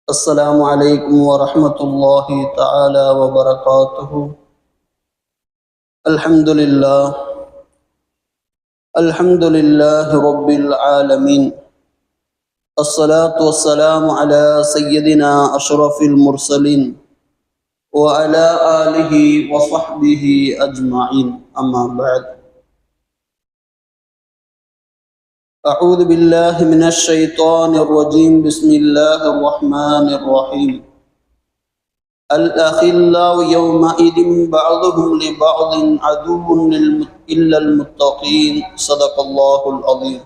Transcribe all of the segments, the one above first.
السلام عليكم ورحمة الله تعالى وبركاته. الحمد لله رب العالمين. الصلاة والسلام على سيدنا أشرف المرسلين وعلى آله وصحبه أجمعين. أما بعد، أعوذ بالله من الشيطان الرجيم. بسم الله الرحمن الرحيم. الأخلاء يومئذ بعضهم لبعض عدو إلا المتقين. صدق الله العظيم.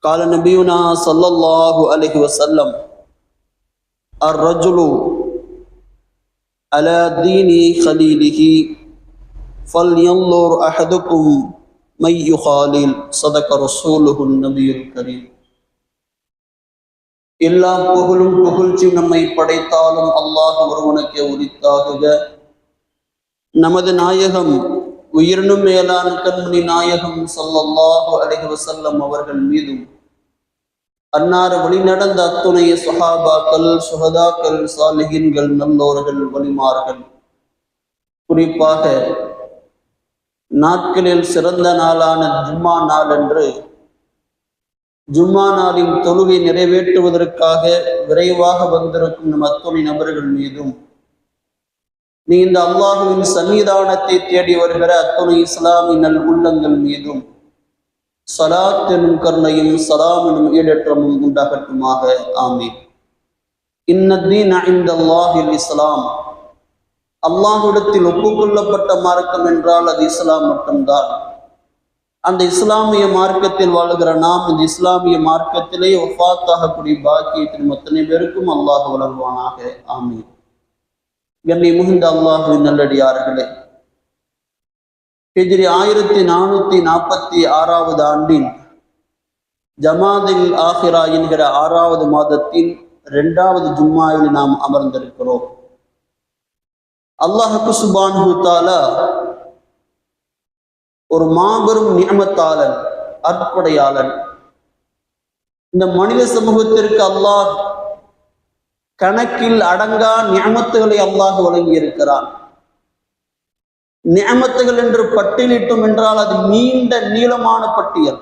قال نبينا صلى الله عليه وسلم: الرجل على دين خليله فلينظر أحدكم من يخالل. صدق رسوله النبي الكريم. எல்லா புகழும் புகழ்ச்சியும் நம்மை படைத்தாலும் அல்லாஹ் ஒருவனுக்கே உரித்தாகுக. நமது நாயகம் உயிரினும் மேலான கண்மணி நாயகம் ஸல்லல்லாஹு அலைஹி வஸல்லம் அவர்கள் மீதும், அன்னார் வழிநடந்த அத்துணை ஸஹாபாக்கள், சுஹதாக்கள், சாலிஹீன்கள், நல்லோர்கள், வலிமார்கள், குறிப்பாக நாட்களில் சிறந்த நாளான ஜும்மா நாள் என்று ஜும்மா நாளின் தொழுகை நிறைவேற்றுவதற்காக விரைவாக வந்திருக்கும் நம் அத்துணை நபர்கள் மீதும், நீ இந்த அல்லாஹுவின் சன்னிதானத்தை தேடி வருகிற அத்துணை இஸ்லாமின் நல் உள்ளங்கள் மீதும் ஸலாத் எனும் கருணையும் ஸலாம் எனும் ஈடேற்றமும் உண்டாகட்டுமாக. ஆமீன். இன்னத்தீன இன்தல்லாஹில் இஸ்லாம். அல்லாஹ்விடத்தில் ஒப்புக்கொள்ளப்பட்ட மார்க்கம் என்றால் அது இஸ்லாம் மட்டும்தான். அந்த இஸ்லாமிய மார்க்கத்தில் வாழ்கிற நாம் இந்த இஸ்லாமிய மார்க்கத்திலே வஃபாத்தாகக்கூடிய பாக்கியத்தின் அத்தனை பேருக்கும் அல்லாஹ் வழங்குவானாக. ஆமீன். கண்ணியம் மிகுந்த அல்லாஹ்வின் நல்லடியார்களே, ஹிஜ்ரி 1446 ஆண்டின் ஜமாதில் ஆஹிரா என்கிற 6வது மாதத்தின் 2வது ஜும்மாவில் நாம் அமர்ந்திருக்கிறோம். அல்லாஹ் சுப்ஹானஹு தஆலா ஒரு மாபெரும் நிஅமத்தாளன், அற்புடையாளன். இந்த மனித சமூகத்திற்கு அல்லாஹ் கணக்கில் அடங்கா நிஅமத்துகளை அல்லாஹ் வழங்கி இருக்கிறான். நிஅமத்துகள் என்று பட்டியலிட்டும் என்றால் அது நீண்ட நீளமான பட்டியல்.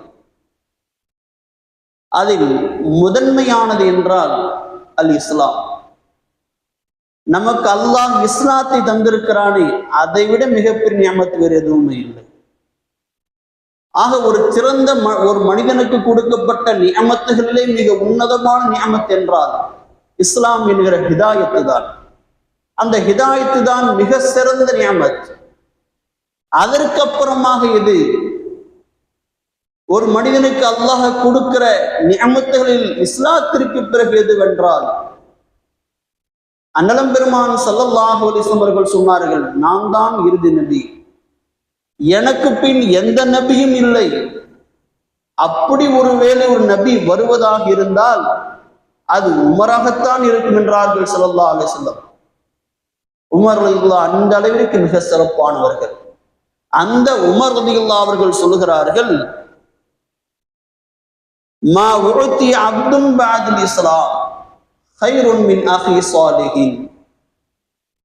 அதில் முதன்மையானது என்றால் அல் இஸ்லாம். நமக்கு அல்லாஹ் இஸ்லாத்தை தந்திருக்கிறானே, அதை விட மிகப்பெரிய நிஅமத் வேறு எதுவுமே இல்லை. ஆக ஒரு சிறந்த ஒரு மனிதனுக்கு கொடுக்கப்பட்ட நிஅமத்துகளிலே மிக உன்னதமான நிஅமத் என்றால் இஸ்லாம் என்கிற ஹிதாயத்து தான். அந்த ஹிதாயத்து தான் மிக சிறந்த நிஅமத். அதற்கப்புறமாக இது ஒரு மனிதனுக்கு அல்லாஹ் கொடுக்கிற நிஅமத்துகளில் இஸ்லாத்திற்கு பிறகு எதுவென்றால், அன்னலம் பெருமான் ஸல்லல்லாஹு அலைஹி வஸல்லம் அவர்கள் சொன்னார்கள், நான் தான் இறுதி நபி, எனக்கு பின் எந்த நபியும் இல்லை. அப்படி ஒருவேளை ஒரு நபி வருவதாக இருந்தால் அது உமராகத்தான் இருக்கும் என்றார்கள் ஸல்லல்லாஹு அலைஹி வஸல்லம். உமர் ரலியல்லாஹு அந்த அளவிற்கு மிக சிறப்பானவர்கள். அந்த உமர் ரலியல்லாஹு அவர்கள் சொல்லுகிறார்கள், மா உஅதி அப்துன் பஅதுல் இஸ்லாம் கைருன் மின் அஹி ஸாலிஹின்.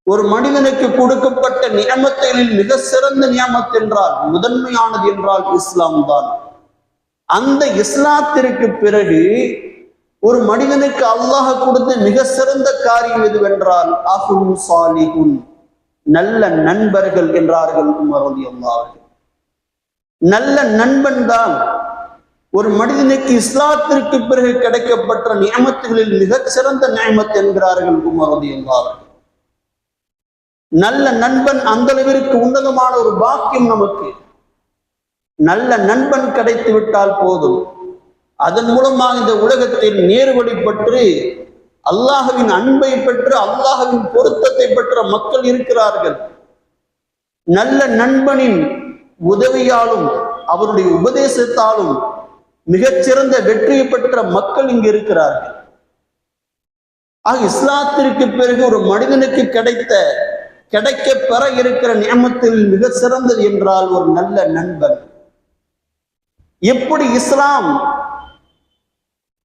ஒரு மனிதனுக்கு கொடுக்கப்பட்ட நியமத்துகளில் மிக சிறந்த நியமத் என்றால், முதன்மையானது என்றால் இஸ்லாம் தான். அந்த இஸ்லாத்திற்கு பிறகு ஒரு மனிதனுக்கு அல்லாஹ் கொடுத்த மிக சிறந்த காரியம் எதுவென்றால் அஹுன் சாலிஹுன், நல்ல நண்பர்கள் என்றார்கள் உமர் ரலியல்லாஹு அன்ஹு. நல்ல நண்பன் தான் ஒரு மனிதனுக்கு இஸ்லாத்திற்கு பிறகு கிடைக்கப்பட்ட நியமத்துகளில் மிகச் சிறந்த நியமத் என்கிறார்கள் உமர் ரலியல்லாஹு அன்ஹு. நல்ல நண்பன் அந்த அளவிற்கு உன்னதமான ஒரு பாக்கியம். நமக்கு நல்ல நண்பன் கிடைத்து விட்டால் போதும், அதன் மூலமாக இந்த உலகத்தில் நேர்வழி பெற்று அல்லாஹ்வின் அன்பை பெற்று அல்லாஹ்வின் பொருத்தத்தை பெற்ற மக்கள் இருக்கிறார்கள். நல்ல நண்பனின் உதவியாலும் அவருடைய உபதேசத்தாலும் மிகச்சிறந்த வெற்றியை பெற்ற மக்கள் இங்கு இருக்கிறார்கள். ஆக இஸ்லாத்திற்கு பிறகு ஒரு மனிதனுக்கு கிடைக்க பெற இருக்கிற நியமத்தில் மிக சிறந்தது என்றால் ஒரு நல்ல நண்பன். எப்படி இஸ்லாம்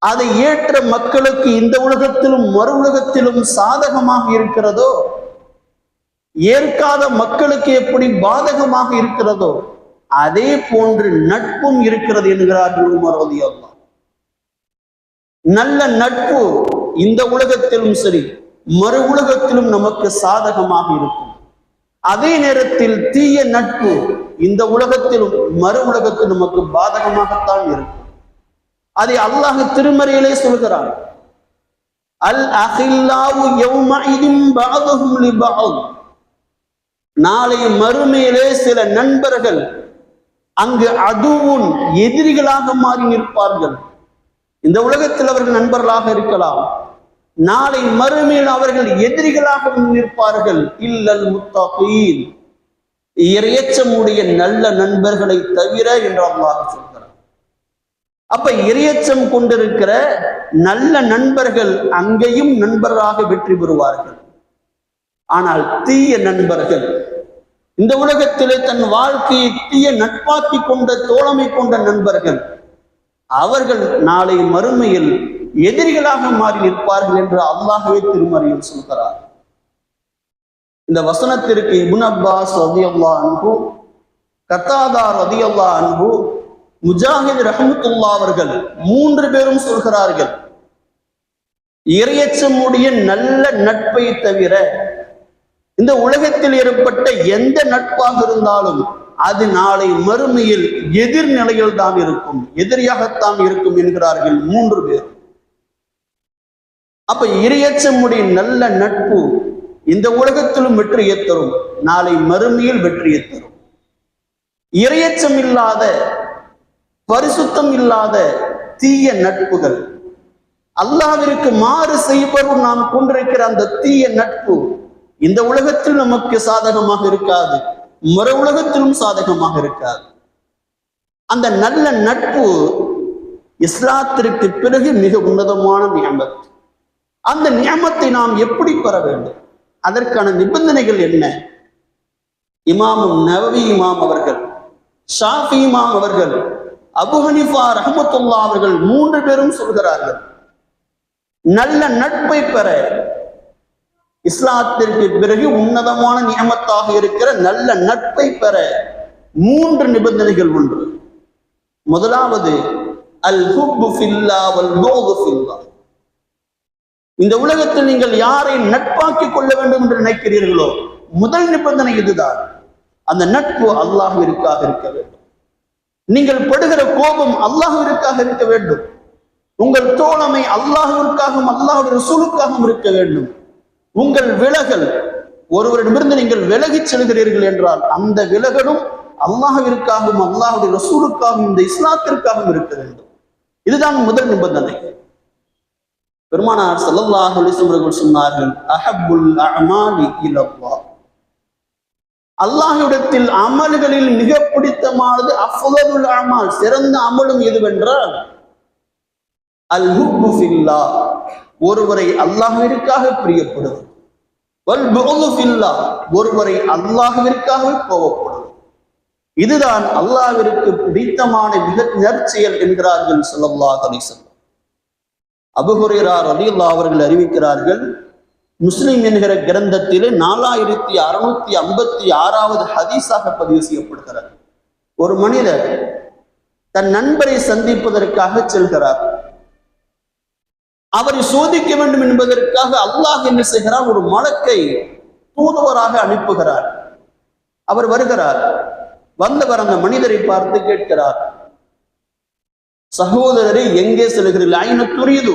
அதை ஏற்ற மக்களுக்கு இந்த உலகத்திலும் மறு உலகத்திலும் சாதகமாக இருக்கிறதோ, ஏற்காத மக்களுக்கு எப்படி பாதகமாக இருக்கிறதோ அதே போன்று நட்பும் இருக்கிறது என்கிறார்கள் உமர் ரலியல்லாஹு. நல்ல நட்பு இந்த உலகத்திலும் சரி மறு உலகத்திலும் நமக்கு சாதகமாக இருக்கும். அதே நேரத்தில் தீய நட்பு இந்த உலகத்திலும் மறு உலகத்தில் நமக்கு பாதகமாகத்தான் இருக்கும். அதை அல்லாஹ் திருமறையிலே சொல்கிறான், அல் அஹில்லாவு யௌமஇதின் பஅதுஹும் லிபஅத். நாளை மறுமையிலே சில நண்பர்கள் அங்கு அதுவும் எதிரிகளாக மாறி நிற்பார்கள். இந்த உலகத்தில் அவர்கள் நண்பர்களாக இருக்கலாம், நாளை மறுமையில் அவர்கள் எதிரிகளாக நிற்பார்கள். இல்லல் முத்தகீன், இறையச்சமுடைய நல்ல நண்பர்களை தவிர என்று அல்லாஹ் சொல்கிறார். அப்ப இறையச்சம் கொண்டிருக்கிற நல்ல நண்பர்கள் அங்கேயும் நண்பர்களாக வெற்றி பெறுவார்கள். ஆனால் தீய நண்பர்கள், இந்த உலகத்திலே தன் வாழ்க்கையை தீய நட்பாக்கி கொண்ட தோழமை கொண்ட நண்பர்கள், அவர்கள் நாளை மறுமையில் எதிரிகளாக மாறி நிற்பார்கள் என்று அல்லாஹ்வே திருமறையில் சொல்கிறார். இந்த வசனத்திற்கு இப்னு அப்பாஸ் ரலியல்லாஹு அன்ஹு, கத்தாதா ரலியல்லாஹு அன்ஹு, முஜாஹித் ரஹ்மத்துல்லாஹ் அவர்கள் 3 பேரும் சொல்கிறார்கள், இறையச்சமுடைய நல்ல நட்பை தவிர இந்த உலகத்தில் ஏற்பட்ட எந்த நட்பாக இருந்தாலும் அது நாளை மறுமையில் எதிர்நிலையில் தான் இருக்கும், எதிரியாகத்தான் இருக்கும் என்கிறார்கள் 3 பேர். அப்ப இறையச்சமுடைய நல்ல நட்பு இந்த உலகத்திலும் வெற்றியை தரும், நாளை மறுமையில் வெற்றியை தரும். இறையச்சம் இல்லாத, பரிசுத்தம் இல்லாத தீய நட்புகள், அல்லாஹ்விற்கு மாறு செய்பவர்கள் நாம் கொண்டிருக்கிற அந்த தீய நட்பு இந்த உலகத்தில் நமக்கு சாதகமாக இருக்காது, மறு உலகத்திலும் சாதகமாக இருக்காது. அந்த நல்ல நட்பு இஸ்லாத்திற்கு பிறகு மிக உன்னதமான நியமத். அந்த நியமத்தை நாம் எப்படி பெற வேண்டும்? அதற்கான நிபந்தனைகள் என்ன? இமாம் நவவி இமாம் அவர்கள், ஷாஃபி இமாம் அவர்கள், அபு ஹனீஃபா ரஹ்மத்துல்லாஹ் அவர்கள் 3 பேரும் சொல்கிறார்கள், நல்ல நட்பை பெற இஸ்லாத்திற்கு பிறகு உன்னதமான நியமத்தாக இருக்கிற நல்ல நட்பை பெற 3 நிபந்தனைகள் உண்டு. முதலாவது அல் ஹுப்பு ஃபில்லாஹ் வல் புக்து ஃபில்லாஹ். இந்த உலகத்தில் நீங்கள் யாரை நட்பாக்கி கொள்ள வேண்டும் என்று நினைக்கிறீர்களோ முதல் நிபந்தனை இதுதான். அந்த நட்பு அல்லாஹ்விற்காக இருக்க வேண்டும். நீங்கள் படுகிற கோபம் அல்லாஹ்விற்காக இருக்க வேண்டும். உங்கள் தோழமை அல்லாஹ்விற்காகவும் அல்லாஹ்வுடைய ரசூலுக்காகவும் இருக்க வேண்டும். உங்கள் விலகல், ஒருவரிடமிருந்து நீங்கள் விலகிச் செல்கிறீர்கள் என்றால் அந்த விலகலும் அல்லாஹ்விற்காகவும் அல்லாஹ்வுடைய ரசூலுக்காகவும் இந்த இஸ்லாத்திற்காகவும் இருக்க வேண்டும். இதுதான் முதல் நிபந்தனை. பெருமானார் ஸல்லல்லாஹு அலைஹி வஸல்லம் அவர்கள் சொன்னார்கள், அஹப்புல் அஅமாலி இலல்லாஹ். அல்லாஹ்விடத்தில் அமல்களில் மிக பிடித்தமானது அஃதலுல் அமால், சிறந்த அமலும் எதுவென்றால் அல் ஹுப்பு ஃபில்லாஹ், ஒருவரை அல்லாஹ்விற்காக பிரியப்படுவது, வல் புக்து ஃபில்லாஹ், ஒருவரை அல்லாஹ்விற்காக கோபப்படுவது. இதுதான் அல்லாஹ்விற்கு பிடித்தமான மிக நற்செயல் என்கிறார்கள் ஸல்லல்லாஹு அலைஹி வஸல்லம். அபூ ஹுரைரா ரலியல்லாஹு அவர்கள் அறிவிக்கிறார்கள், முஸ்லிம் என்கிற கிரந்தத்திலே 4656வது ஹதீஸாக பதிவு செய்யப்படுகிறார். ஒரு மனிதர் தன் நண்பரை சந்திப்பதற்காக செல்கிறார். அவரை சோதிக்க வேண்டும் என்பதற்காக அல்லாஹ் என்ன செய்கிறார்? ஒரு மலக்கை தூதுவராக அனுப்புகிறார். அவர் வருகிறார். வந்தவர் அந்த மனிதரை பார்த்து கேட்கிறார், சகோதரரை எங்கே செல்கிறீர்கள்? ஐன துரிது,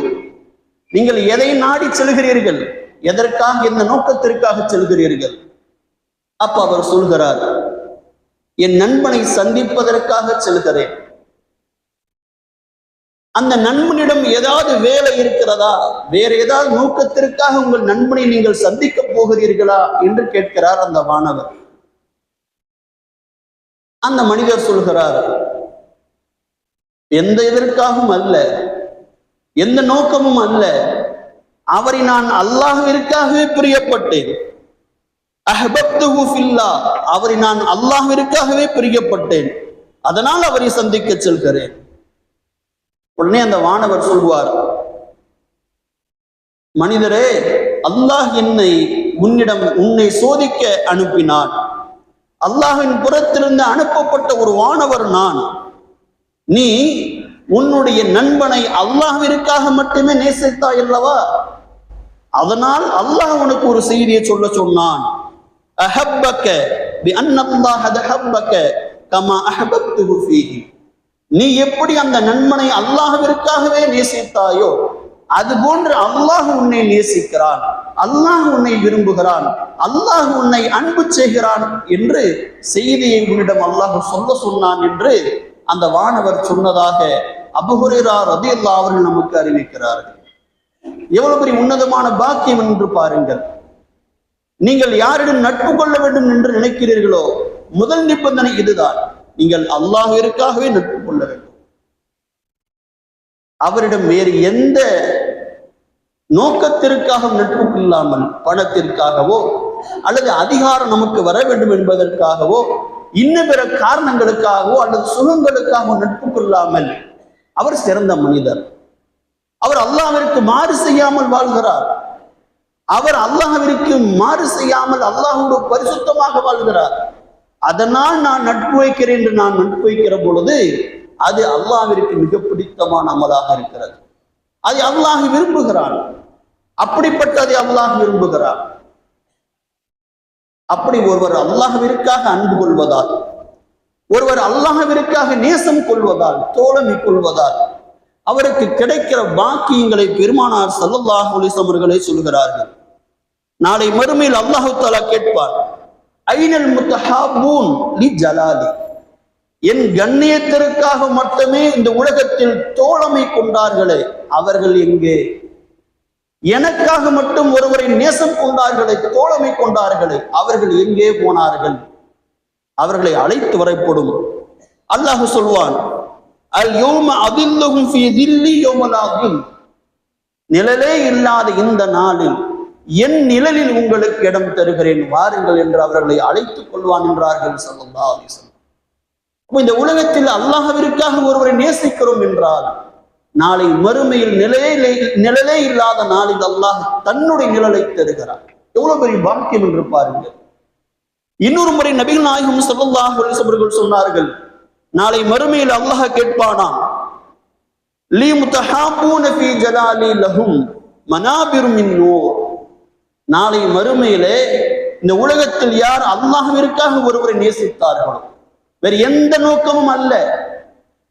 நீங்கள் எதை நாடி செல்கிறீர்கள்? எதற்காக, எந்த நோக்கத்திற்காக செல்கிறீர்கள்? அப்ப அவர் சொல்கிறார், என் நண்பனை சந்திப்பதற்காக செல்கிறேன். அந்த நண்பனிடம் ஏதாவது வேலை இருக்கிறதா, வேற ஏதாவது நோக்கத்திற்காக உங்கள் நண்பனை நீங்கள் சந்திக்க போகிறீர்களா என்று கேட்கிறார் அந்த வானவர். அந்த மனிதர் சொல்கிறார், எந்த இதற்காகவும் அல்ல, எந்த நோக்கமும் அல்ல, அவரை நான் அல்லாஹ்விற்காகவே பிரியப்பட்டேன். அஹ்பப்துஹு ஃபில்லாஹ், அவரை நான் அல்லாஹ்விற்காகவே பிரியப்பட்டேன், அதனால் அவரை சந்திக்க செல்கிறேன். உடனே அந்த வானவர் சொல்வார், மனிதரே, அல்லாஹ் உன்னை சோதிக்க அனுப்பினான். அல்லாஹின் புறத்திலிருந்து அனுப்பப்பட்ட ஒரு வானவர் நான். நீ உன்னுடைய நண்பனை அல்லாஹ்விற்காக மட்டுமே நேசித்தாய் அல்லவா? அதனால் அல்லாஹ் உனக்கு ஒரு செய்தியை சொல்ல சொன்னான். அஹப்பக பிஅன்னல்லாஹ தஹப்பக கமா அஹபப்துஹு ஃபீஹி. நீ எப்படி அந்த நண்பனை அல்லாஹ்விற்காகவே நேசித்தாயோ அது போன்று அல்லாஹ் உன்னை நேசிக்கிறான், அல்லாஹ் உன்னை விரும்புகிறான், அல்லாஹ் உன்னை அன்பு செய்கிறான் என்று செய்தியை உன்னிடம் அல்லாஹ் சொல்ல சொன்னான் என்று அந்த வானவர் சொன்னதாக அபூ ஹுரைரா ரலியல்லாஹு அவர்கள் நமக்கு அறிவிக்கிறார்கள். எவ்வளவு பெரிய உன்னதமான பாக்கியம் என்று பாருங்கள். நீங்கள் யாரிடம் நட்பு கொள்ள வேண்டும் என்று நினைக்கிறீர்களோ முதல் நிபந்தனை இதுதான், நீங்கள் அல்லாஹ்விற்காகவே நட்பு கொள்ள வேண்டும். அவரிடம் வேறு எந்த நோக்கத்திற்காக நட்பு இல்லாமல், பணத்திற்காகவோ அல்லது அதிகாரம் நமக்கு வர வேண்டும் என்பதற்காகவோ இன்னும் பிற காரணங்களுக்காகவோ அல்லது சுகங்களுக்காகவோ நட்பு கொள்ளாமல் அவர் சிறந்த மனிதர். அவர் அல்லாஹ்விற்கு மாறு செய்யாமல் வாழ்கிறார். அவர் அல்லாஹ்விற்கு மாறு செய்யாமல் அல்லாஹ்வோடு பரிசுத்தமாக வாழ்கிறார். அதனால் நான் நட்பு வைக்கிறேன் என்று நான் நட்பு வைக்கிற பொழுது அது அல்லாஹ்விற்கு மிக பிடித்தமான அமலாக இருக்கிறது. அதை அல்லாஹ் விரும்புகிறான். அப்படிப்பட்டதை அல்லாஹ் விரும்புகிறான். அப்படி ஒருவர் அல்லாஹ்விற்காக அன்பு கொள்வதால், ஒருவர் அல்லாஹ்விற்காக நேசம் கொள்வதால், தோழமை கொள்வதால் அவருக்கு கிடைக்கிற பாக்கியங்களை பெருமானார் ஸல்லல்லாஹு அலைஹி வஸல்லம் அவர்களே சொல்கிறார்கள். நாளை மறுமையில் அல்லாஹ் தஆலா கேட்பார், ஐனல் முத்தஹாபூன் லி ஜலாலி. என் கண்ணியத்திற்காக மட்டுமே இந்த உலகத்தில் தோழமை கொண்டார்களே அவர்கள் எங்கே? எனக்காக மட்டும் ஒருவரை நேசம் கொண்டார்களே, தோழமை கொண்டார்களே அவர்கள் எங்கே போனார்கள்? அவர்களை அழைத்து வரப்படும். அல்லாஹ் சொல்வான், அல் யௌம அதில்லுஹும் ஃபீ தில்லி யௌம லா தில். நிழலே இல்லாத இந்த நாளில் என் நிழலில் உங்களுக்கு இடம் தருகிறேன், வாருங்கள் என்று அவர்களை அழைத்துக் கொள்வான் என்றார்கள் ஸல்லல்லாஹு அலைஹி வஸல்லம். இந்த உலகத்தில் அல்லாஹ்விற்காக ஒருவரை நேசிக்கிறோம் என்றால் நாளை மறுமையில் நிழலே இல்லாத நாளில் அல்லாஹ் தன்னுடைய நிழலை தருகிறார். எவ்வளவு பெரிய பாக்கியம் என்று பாருங்கள். இன்னொரு முறை நபிகள் நாயகம் ஸல்லல்லாஹு அலைஹி வஸல்லம் அவர்கள் சொன்னார்கள், நாளை மறுமையில் அல்லாஹ் கேட்பானாம், லீ முத்தஹாபூன ஃபீ ஜலாலி லஹும் மனாபிரு மின் நூர். நாளை மறுமையிலே இந்த உலகத்தில் யார் அல்லாஹ்விற்காக ஒருவரை நேசித்தார்களோ, வேறு எந்த நோக்கமும் அல்ல,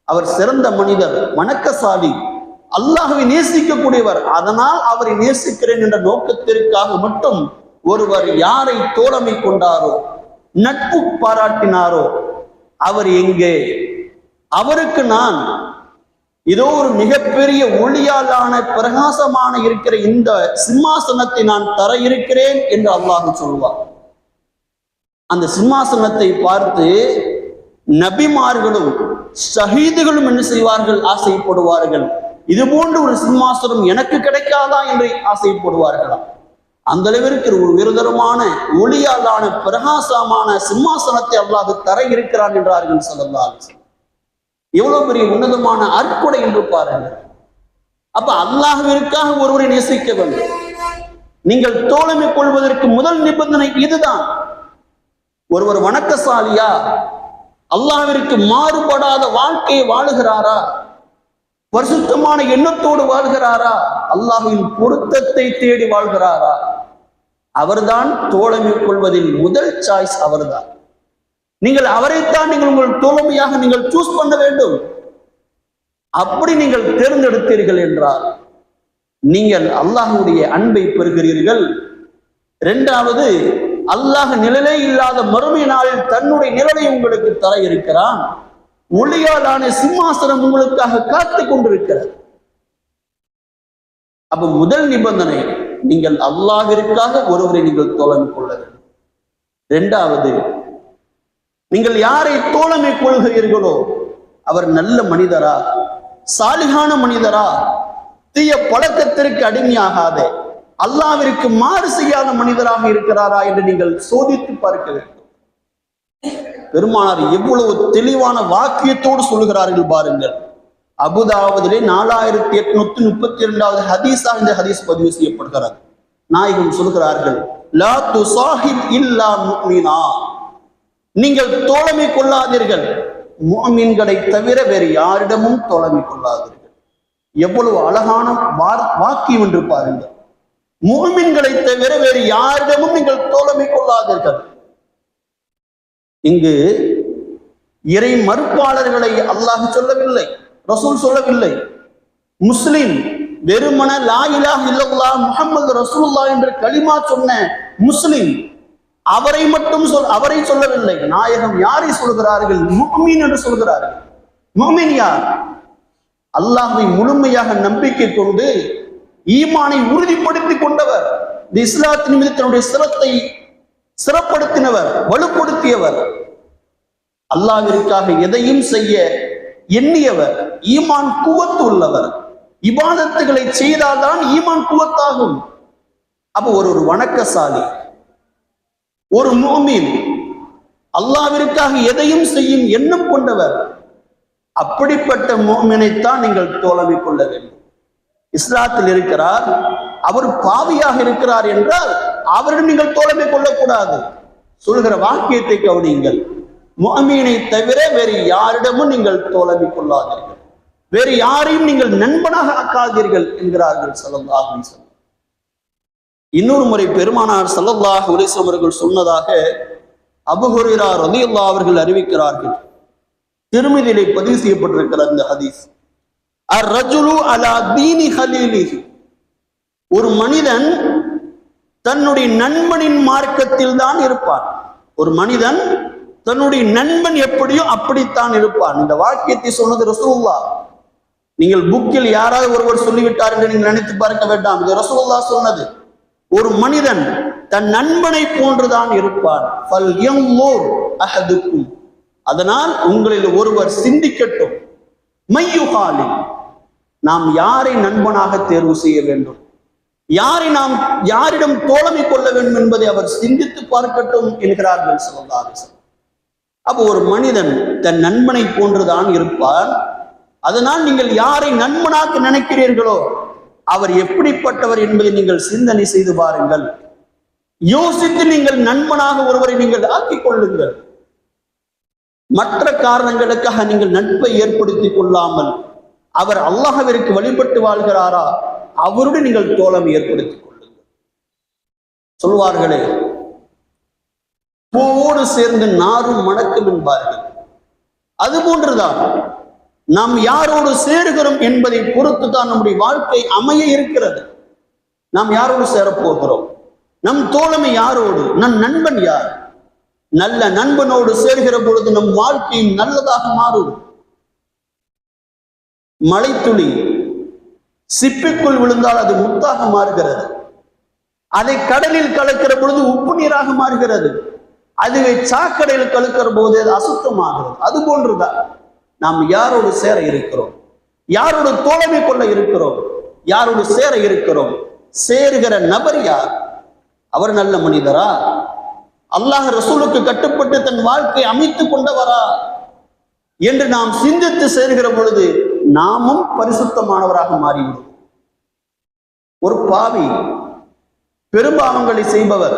அவர் சிறந்த மனிதர், வணக்கசாலி, அல்லாஹ்வை நேசிக்கக்கூடியவர், அதனால் அவரை நேசிக்கிறேன் என்ற நோக்கத்திற்காக மட்டும் ஒருவர் யாரை தோழமை கொண்டாரோ, நட்பு பாராட்டினாரோ அவர் எங்கே? அவருக்கு நான் இதோ ஒரு மிகப்பெரிய ஒளியாலான பிரகாசமான இருக்கிற இந்த சிம்மாசனத்தை நான் தர இருக்கிறேன் என்று அல்லாஹ் சொல்வார். அந்த சிம்மாசனத்தை பார்த்து நபிமார்களும் ஷஹீதுகளும் என்ன செய்வார்கள்? ஆசைப்படுவார்கள். இது போன்ற ஒரு சிம்மாசனம் எனக்கு கிடைக்காதா என்று ஆசைப்படுவார்களாம். அந்த அளவிற்கு ஒரு உயர்தரமான ஒளியாலான பிரகாசமான சிம்மாசனத்தை அல்லாஹ் தர இருக்கிறான் என்றார்கள் ஸல்லல்லாஹு அலைஹி வஸல்லம். எவ்வளவு பெரிய உன்னதமான அற்கொடை என்று பாருங்கள். அப்ப அல்லாஹ்விற்காக ஒருவரை நேசிக்க வேண்டும். நீங்கள் தோழமை கொள்வதற்கு முதல் நிபந்தனை இதுதான். ஒருவர் வணக்கசாலியா, அல்லாஹ்விற்கு மாறுபடாத வாழ்க்கையை வாழுகிறாரா, பரிசுத்தமான எண்ணத்தோடு வாழ்கிறாரா, அல்லாஹ்வின் பொருத்தத்தை தேடி வாழ்கிறாரா, அவர்தான் தோழமை கொள்வதில் முதல் சாய்ஸ் அவர்தான். நீங்கள் அவரைத்தான் நீங்கள் உங்கள் தோழமையாக நீங்கள் சூஸ் பண்ண வேண்டும். அப்படி நீங்கள் தேர்ந்தெடுத்தீர்கள் என்றால் நீங்கள் அல்லாஹ்வுடைய அன்பை பெறுகிறீர்கள். இரண்டாவது, அல்லாஹ் நிழலே இல்லாத மறுமை நாளில் தன்னுடைய நிழலை உங்களுக்கு தர இருக்கிறான். ஒளியாலான சிம்மாசனம் உங்களுக்காக காத்து கொண்டிருக்கிறது. அப்ப முதல் நிபந்தனை, நீங்கள் அல்லாஹ்விற்காக ஒருவரை நீங்கள் தோழமை கொள்ள வேண்டும். இரண்டாவது, நீங்கள் யாரை தோழமை கொள்கிறீர்களோ அவர் நல்ல மனிதரா, சாலிகான மனிதரா, தீய பழக்கத்திற்கு அடிமையாகாத, அல்லாஹ்விற்கு மாறு செய்யாத மனிதராக இருக்கிறாரா என்று நீங்கள் சோதித்து பார்க்க வேண்டும். பெருமானார் எவ்வளவு தெளிவான வாக்கியத்தோடு சொல்லுகிறார்கள் பாருங்கள். அபுதாவதிலே 4832 ஹதீஸாக இந்த ஹதீஸ் பதிவு செய்யப்படுகிறது. நாயகம் சொல்கிறார்கள், லா துசாஹிப் இல்லா முஃமினா, நீங்கள் தோழமை கொள்ளாதீர்கள் முஃமின்களை தவிர வேறு யாரிடமும் தோழமை கொள்ளாதீர்கள். எவ்வளவு அழகான வாக்கியம் என்று பாருங்கள். முஃமின்களை தவிர வேறு யாரிடமும் நீங்கள் தோழமை கொள்ளாதீர்கள். இங்கு இறை மறுப்பாளர்களை அல்லாஹ் சொல்லவில்லை, ரசூல் சொல்லவில்லை. முஸ்லிம் வெறுமன லா இலாஹ இல்லல்லாஹ் முஹம்மது ரசூலுல்லாஹ் என்று கலிமா சொன்ன முஸ்லிம் அவரை மட்டும் அவரை சொல்லவில்லை. நாயகம் யாரை சொல்கிறார்கள்? முஃமின் என்று சொல்கிறார்கள். முஃமின் யார்? அல்லாஹ்வை முழுமையாக நம்பிக்கை கொண்டு ஈமானை உறுதிப்படுத்தி கொண்டவர், இந்த இஸ்லாத்தின் மீது தன்னுடைய சிரத்தை சிறப்படுத்தினவர், வலுப்படுத்தியவர், அல்லாஹ்விற்காக எதையும் செய்ய எண்ணியவர், ஈமான் குவத்து உள்ளவர். இபாதத்துகளை செய்தால்தான் ஈமான் குவத்தாகும். அப்போ ஒரு வணக்கசாலி, ஒரு முஃமின், அல்லாஹ்விற்காக எதையும் செய்யும் எண்ணம் கொண்டவர். அப்படிப்பட்ட முஃமினைத்தான் நீங்கள் தோழமை கொள்ள வேண்டும். இஸ்லாத்தில் இருக்கிறார், அவர் பாவியாக இருக்கிறார் என்றால் அவரிடம் நீங்கள் தோழமை கொள்ளக்கூடாது. சொல்கிற வாக்கியத்தை கவனியுங்கள். முஃமினை தவிர வேறு யாரிடமும் நீங்கள் தோழமை கொள்ளாதீர்கள், வேறு யாரையும் நீங்கள் நண்பனாக ஆக்காதீர்கள் என்கிறார்கள் ஸல்லல்லாஹு அலைஹி வஸல்லம். இன்னொரு முறை பெருமானார் ஸல்லல்லாஹு அலைஹி வஸல்லம் அவர்கள் சொன்னதாக அபூ ஹுரைரா ரலியல்லாஹு அவர்கள் அறிவிக்கிறார்கள். திருமிதியிலே பதிவு செய்யப்பட்டிருக்கிற அந்த ஹதீஸ், அர்-ரஜுலு அலா தீனி ஹலீலிஹி, ஒரு மனிதன் தன்னுடைய நண்பனின் மார்க்கத்தில் தான் இருப்பான். ஒரு மனிதன் தன்னுடைய நண்பன் எப்படியோ அப்படித்தான் இருப்பான். இந்த வாக்கியத்தை சொன்னது ரசூலுல்லாஹ். நீங்கள் புக்கில் யாராவது ஒருவர் சொல்லிவிட்டார் என்று நீங்கள் நினைத்து பார்க்க வேண்டாம், இது ரசூலுல்லாஹ் சொன்னது. ஒரு மனிதன் தன் நண்பனை போன்றுதான் இருப்பான். ஃபல்யன்துர் அஹதுக்கும், அதனால் உங்களில் ஒருவர் சிந்திக்கட்டும், மையுகாலி, நாம் யாரை நண்பனாக தேர்வு செய்ய வேண்டும், நாம் யாரிடம் தோழமை கொள்ள வேண்டும் என்பதை அவர் சிந்தித்து பார்க்கட்டும் என்கிறார்கள் ஸல்லல்லாஹு அலைஹி வஸல்லம். அப்போ ஒரு மனிதன் தன் நண்பனை போன்றுதான் இருப்பார். அதனால் நீங்கள் யாரை நண்பனாக நினைக்கிறீர்களோ அவர் எப்படிப்பட்டவர் என்பதை நீங்கள் சிந்தனை செய்து பாருங்கள். யோசித்து நீங்கள் நண்பனாக ஒருவரை நீங்கள் ஆக்கிக் கொள்ளுங்கள். மற்ற காரணங்களுக்காக நீங்கள் நட்பை ஏற்படுத்திக் கொள்ளாமல், அவர் அல்லாஹ்விற்கு வழிபட்டு வாழ்கிறாரா, அவருடன் நீங்கள் தோழமை ஏற்படுத்திக் கொள்ளுங்கள். சொல்வார்களே, பூவோடு சேர்ந்து நாரும் மணக்கும் என்பார்கள். அதுபோன்றுதான் நாம் யாரோடு சேருகிறோம் என்பதை பொறுத்து தான் நம்முடைய வாழ்க்கை அமைய இருக்கிறது. நாம் யாரோடு சேரப்போகிறோம், நம் தோழமை யாரோடு, நம் நண்பன் யார். நல்ல நண்பனோடு சேர்கிற பொழுது நம் வாழ்க்கையும் நல்லதாக மாறும். மழைத்துளி சிப்பிக்குள் விழுந்தால் அது முத்தாக மாறுகிறது. அதை கடலில் கலக்கிற பொழுது உப்பு நீராக மாறுகிறது. அதுவே சாக்கடையில் கலக்கிற போது அது அசுத்தமாகிறது. அது போன்றுதான் நாம் யாரோடு சேர இருக்கிறோம், யாரோடு தோழமை கொள்ள இருக்கிறோம், யாரோடு சேர இருக்கிறோம். சேருகிற நபர் யார்? அவர் நல்ல மனிதரா? அல்லாஹ் ரசூலுக்கு கட்டுப்பட்டு தன் வாழ்க்கை அமைத்துக் கொண்டவரா என்று நாம் சிந்தித்து சேர்கிற பொழுது நாமும் பரிசுத்தமானவராக மாறிவிடும். ஒரு பாவி, பெரும்பாவங்களை செய்பவர்,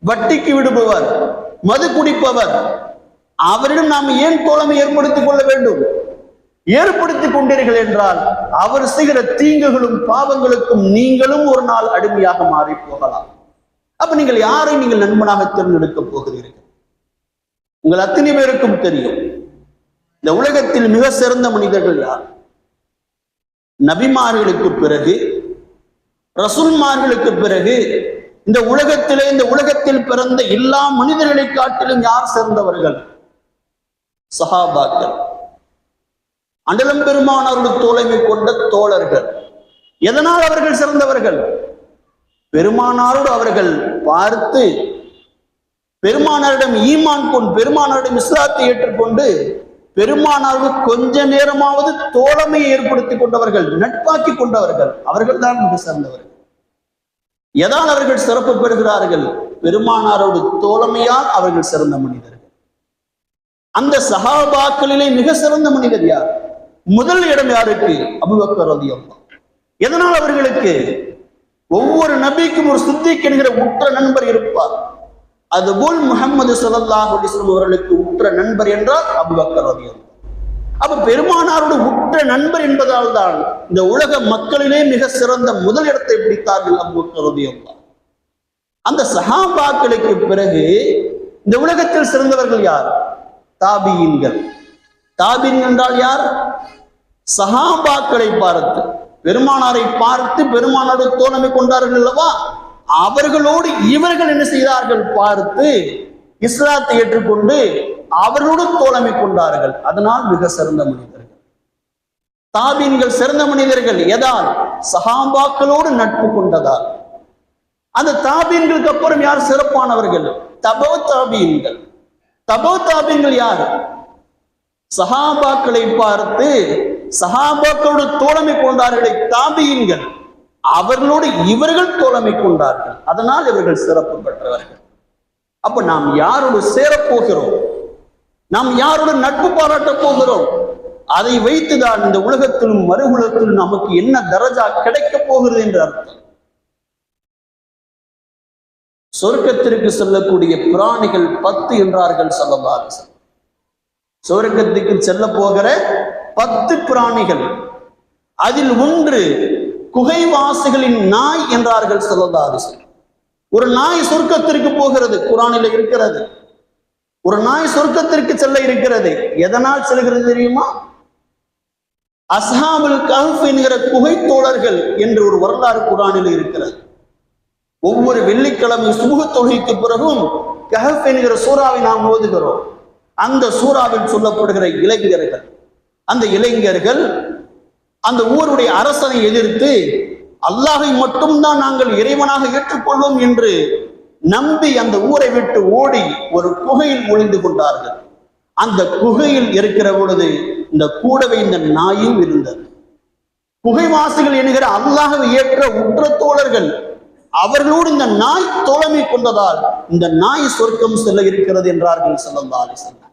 வட்டிக்கு விடுபவர், மது குடிப்பவர், அவரிடம் நாம் ஏன் தோழமை ஏற்படுத்திக் கொள்ள வேண்டும்? ஏற்படுத்திக் கொண்டீர்கள் என்றால் அவர் செய்கிற தீங்குகளும் பாவங்களுக்கும் நீங்களும் ஒரு நாள் அடிமையாக மாறி போகலாம். அப்ப நீங்கள் யாரை நீங்கள் நண்பனாக தேர்ந்தெடுக்க போகிறீர்கள்? உங்கள் அத்தனை பேருக்கும் தெரியும், இந்த உலகத்தில் மிக சிறந்த மனிதர்கள் யார்? நபிமார்களுக்கு பிறகு, ரசூல்மார்களுக்கு பிறகு இந்த உலகத்தில் பிறந்த எல்லா மனிதர்களை காட்டிலும் யார் சிறந்தவர்கள்? சஹாபாக்கள், அண்டலம் பெருமானாரோடு தோழமை கொண்ட தோழர்கள். எதனால் அவர்கள் சிறந்தவர்கள்? பெருமானாரோடு அவர்கள் பார்த்து, பெருமானாரிடம் ஈமான் கொண்டு, பெருமானாரிடம் இஸ்லாத்தை ஏற்றுக்கொண்டு, பெருமானாருக்கு கொஞ்ச நேரமாவது தோழமையை ஏற்படுத்திக் கொண்டவர்கள், நட்பாக்கி கொண்டவர்கள், அவர்கள் தான் மிக சிறந்தவர்கள். எதால் அவர்கள் சிறப்பு பெறுகிறார்கள்? பெருமானாரோடு தோழமையால் அவர்கள் சிறந்த மனிதர்கள். அந்த சஹாபாக்களிலே மிக சிறந்த மனிதர் யார்? முதல் இடம் யாருக்கு? அபூபக்கர் ரலியல்லாஹு. எதனால் அவர்களுக்கு? ஒவ்வொரு நபிக்கும் ஒரு சித்திக் என்கிற உற்ற நண்பர் இருப்பார். அதுபோல் முஹம்மது ஸல்லல்லாஹு அலைஹி வஸல்லம் அவர்களுக்கு உற்ற நண்பர் என்றால் அபூபக்கர் ரலியல்லாஹு. அப்ப பெருமானாரோட உற்ற நண்பர் என்பதால் தான் இந்த உலக மக்களிலே மிக சிறந்த முதல் இடத்தை பிடித்தார்கள் அபூபக்கர் ரலியல்லாஹு. அந்த சஹாபாக்களுக்கு பிறகு இந்த உலகத்தில் சிறந்தவர்கள் யார்? தாபியீன்கள். தாபியீன் என்றால் யார்? சஹாபாக்களை பார்த்து, பெருமானாரை பார்த்து பெருமானாரோடு தோழமை கொண்டார்கள் அல்லவா, அவர்களோடு இவர்கள் என்ன செய்தார்கள்? பார்த்து இஸ்லாத்தை ஏற்றுக்கொண்டு அவர்களோடு தோழமை கொண்டார்கள். அதனால் மிக சிறந்த மனிதர்கள். தாபீன்கள் சிறந்த மனிதர்கள். எதால்? சஹாபாக்களோடு நட்பு கொண்டதால். அந்த தாபீன்களுக்கு அப்புறம் யார் சிறப்பானவர்கள்? தபோ தாபீன்கள். தபோ தாபீன்கள் யார்? சஹாபாக்களை பார்த்து சஹாபாக்களோடு தோழமை கொண்டார்களே தாபீன்கள், அவர்களோடு இவர்கள் தோழமை கொண்டார்கள். அதனால் இவர்கள் சிறப்பு பெற்றவர்கள். அப்ப நாம் யாரோடு சேரப்போகிறோம், நாம் யாரோடு நட்பு பாராட்டப் போகிறோம், அதை வைத்துதான் இந்த உலகத்திலும் மறு உலகத்திலும் நமக்கு என்ன தரஜா கிடைக்க போகிறது என்று அர்த்தம். சொர்க்கத்திற்கு செல்லக்கூடிய பிராணிகள் 10 என்றார்கள் ஸல்லல்லாஹு அலைஹி வஸல்லம். சொர்க்கத்துக்கு செல்ல போகிற 10 பிராணிகள், அதில் ஒன்று குகைவாசிகளின் நாய் என்றார்கள் ஸல்லல்லாஹு அலைஹி வஸல்லம். ஒரு நாய் சொர்க்கத்திற்கு போகிறது, குர்ஆனில் இருக்கிறது. ஒரு நாய் சொர்க்கத்திற்கு செல்ல இருக்கிறது. எதனால் செல்கிறது தெரியுமா? அஸ்ஹாபுல் கஹ்ஃப் என்கிற குகை தோழர்கள் என்று ஒரு வரலாறு குர்ஆனில் இருக்கிறது. ஒவ்வொரு வெள்ளிக்கிழமை சுபஹ் தொழுகைக்கு பிறகும் கஹ்ஃப் என்கிற சூறாவை நாம் ஓதுகிறோம். அந்த சூறாவில் சொல்லப்படுகிற இளைஞர்கள், அந்த இளைஞர்கள் அந்த ஊருடைய அரசனை எதிர்த்து அல்லாஹை மட்டும்தான் நாங்கள் இறைவனாக ஏற்றுக்கொள்வோம் என்று நம்பி அந்த ஊரை விட்டு ஓடி ஒரு குகையில் ஒளிந்து கொண்டார்கள். அந்த குகையில் இருக்கிற பொழுது இந்த கூடவே இந்த நாயும் இருந்தது. குகைவாசிகள் என்கிற அல்லாஹ்வை ஏற்ற உற்ற தோழர்கள், அவர்களோடு இந்த நாய் தோழமை கொண்டதால் இந்த நாய் சொர்க்கம் செல்ல இருக்கிறது என்றார்கள் ஸல்லல்லாஹு அலைஹி வஸல்லம்.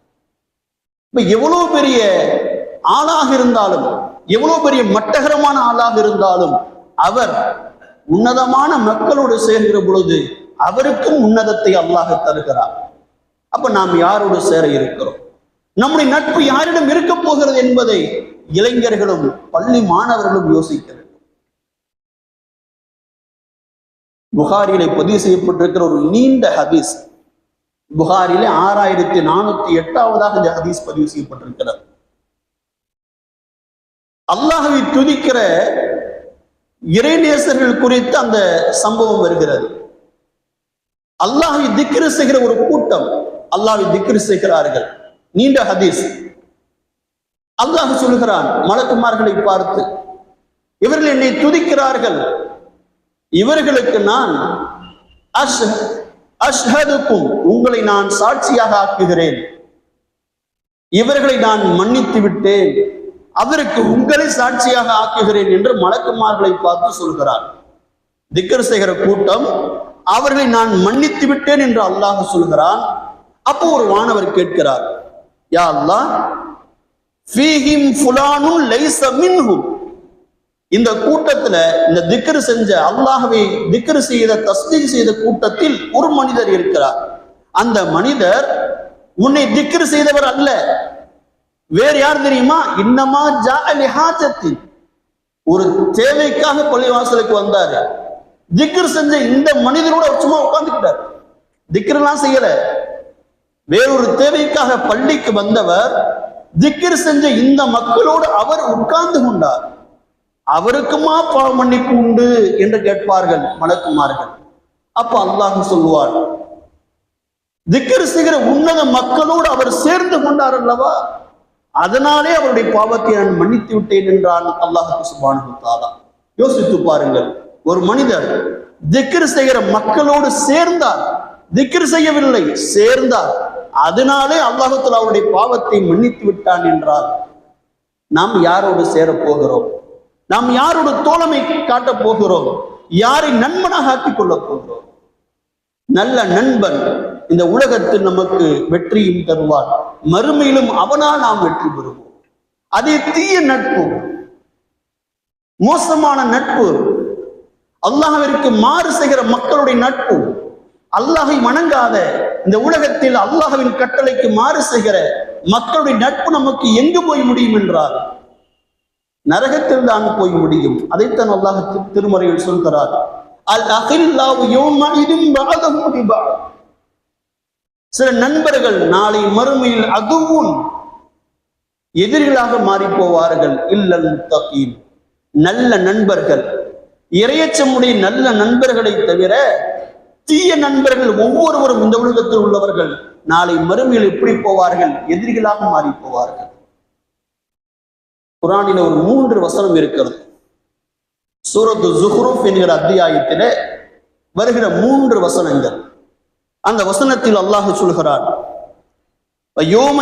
இப்ப எவ்வளவு பெரிய ஆளாக இருந்தாலும், எவ்வளவு பெரிய மட்டகரமான ஆளாக இருந்தாலும், அவர் உன்னதமான மக்களோடு சேர்கிற பொழுது அவருக்கும் உன்னதத்தை அல்லாஹ் தருகிறார். அப்ப நாம் யாரோடு சேர இருக்கிறோம், நம்முடைய நட்பு யாரிடம் இருக்க போகிறது என்பதை இளைஞர்களும் பள்ளி மாணவர்களும் யோசிக்க வேண்டும். புகாரிலே பதிவு செய்யப்பட்டிருக்கிற ஒரு நீண்ட ஹதீஸ், புகாரிலே 6408 இந்த ஹதீஸ் பதிவு செய்யப்பட்டிருக்கிறது. அல்லாஹ்வை துதிக்கிற இறைநேசர்கள் குறித்து அந்த சம்பவம் வருகிறது. அல்லாஹ்வை திக்ர் செய்கிற ஒரு கூட்டம் அல்லாஹ்வை திக்ர் செய்கிறார்கள். நீண்ட ஹதீஸ். அல்லாஹ் சொல்கிறான் மலக்குமார்களை பார்த்து, இவர்கள் என்னை துதிக்கிறார்கள், இவர்களுக்கு நான் அஷ்ஹதுக்கும் உங்களை நான் சாட்சியாக ஆக்குகிறேன், இவர்களை நான் மன்னித்து விட்டேன், அவருக்கு உங்களை சாட்சியாக ஆக்குகிறேன் என்று மலக்குமார்களை பார்த்து சொல்கிறார். திக்ர் செய்கிற கூட்டம் அவர்களை நான் மன்னித்து விட்டேன் என்று அல்லாஹ் சொல்கிறான். அப்போ ஒரு வானவர் கேட்கிறார், யா அல்லாஹ், ஃபீஹிம் ஃபுலானுன் லைஸ மின்ஹும், இந்த கூட்டத்துல இந்த திக்ர் செஞ்ச அல்லாஹ்வை திக்ர் செய்த தஸ்தீக் செய்த கூட்டத்தில் ஒரு மனிதர் இருக்கிறார். அந்த மனிதர் உன்னை திக்ர் செய்தவர் அல்ல, வேறு யார் தெரியுமா? இன்னமா ஜாஅ லிஹாஜத்தி, ஒரு தேவைக்காக பள்ளிவாசலுக்கு வந்தாரு. திக்ர் செஞ்ச இந்த மனிதரோட சும்மா உட்கார்ந்துக்கிட்டார், திக்ர்லாம் செய்யல. வேறொரு தேவைக்காக பள்ளிக்கு வந்தவர் திக்ர் செஞ்ச இந்த மக்களோடு அவர் உட்கார்ந்து கொண்டார். அவருக்குமா பாவ மன்னிப்பு உண்டு என்று கேட்பார்கள் மலக்குமார்கள். அப்ப அல்லாஹ் சொல்லுவார், திக்ர் செய்கிற உன்னத மக்களோடு அவர் சேர்ந்து கொண்டார் அல்லவா, அதனாலே அவருடைய பாவத்தை நான் மன்னித்து விட்டேன் என்றான் அல்லாஹ் சுப்ஹானஹு வ தஆலா. யோசித்து பாருங்கள், ஒரு மனிதர் திக்ர் செய்கிற மக்களோடு சேர்ந்தார், திக்ர் செய்யவில்லை, சேர்ந்தார், அதனாலே அல்லாஹ் தஆலா அவருடைய பாவத்தை மன்னித்து விட்டான் என்றால் நாம் யாரோடு சேரப் போகிறோம், நாம் யாரோடு தோழமை காட்டப் போகிறோம், யாரை நண்பனாக ஆக்கிக் கொள்ளப் போகிறோம்? நல்ல நண்பன் இந்த உலகத்தில் நமக்கு வெற்றியும் தருவான், மறுமையிலும் அவனால் நாம் வெற்றி பெறுவோம். அதே தீய நட்பு, மோசமான நட்பு, அல்லாஹ்விற்கு மாறு செய்கிற மக்களுடைய நட்பு, அல்லாஹை வணங்காத இந்த உலகத்தில் அல்லாஹ்வின் கட்டளைக்கு மாறு செய்கிற மக்களுடைய நட்பு நமக்கு எங்கு போய் முடியும் என்றால் நரகத்தில் தான் போய் முடியும். அதைத்தான் அல்லாஹ் திருமறையில் சொல்கிறார், அல் அகில்லாஹு யௌமஇதின் பஅதுஹும் பிபஅத். சில நண்பர்கள் நாளை மறுமையில் அதுவும் எதிரிகளாக மாறி போவார்கள். இல்லல் முத்தகீன், நல்ல நண்பர்கள், இறையச்சமுடைய நல்ல நண்பர்களை தவிர தீய நண்பர்கள் ஒவ்வொருவரும் இந்த உலகத்தில் உள்ளவர்கள் நாளை மறுமையில் எப்படி போவார்கள்? எதிரிகளாக மாறி போவார்கள். குர்ஆனில் ஒரு 3 வசனம் இருக்கிறது. சூரத்து ஸுஹ்ருஃப் என்கிற அத்தியாயத்திலே வருகிற 3 வசனங்கள். அந்த வசனத்தில் அல்லாஹ் சொல்கிறார், யௌம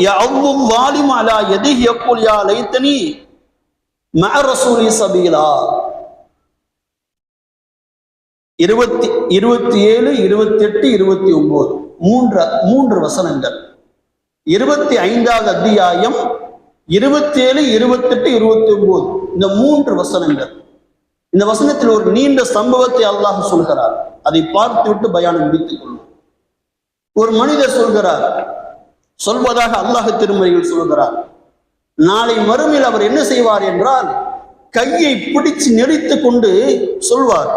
யஅவ்வு ஸாலிமு அலா யதிஹி யக்கூல் யா லைத்தனி மஅ ரசூலி சபீலா. 27, 28, 29 மூன்று வசனங்கள். 25வது அத்தியாயம் 27, 28, 29 இந்த 3 வசனங்கள். இந்த வசனத்தில் ஒரு நீண்ட சம்பவத்தை அல்லாஹ் சொல்கிறார். அதை பார்த்துவிட்டு பயானை முடித்துக் கொள்ளும். ஒரு மனிதர் சொல்வதாக அல்லாஹ் திருமறையில் சொல்கிறார், நாளை மறுமையில் அவர் என்ன செய்வார் என்றால் கையை பிடிச்சு நெரித்து கொண்டு சொல்வார்,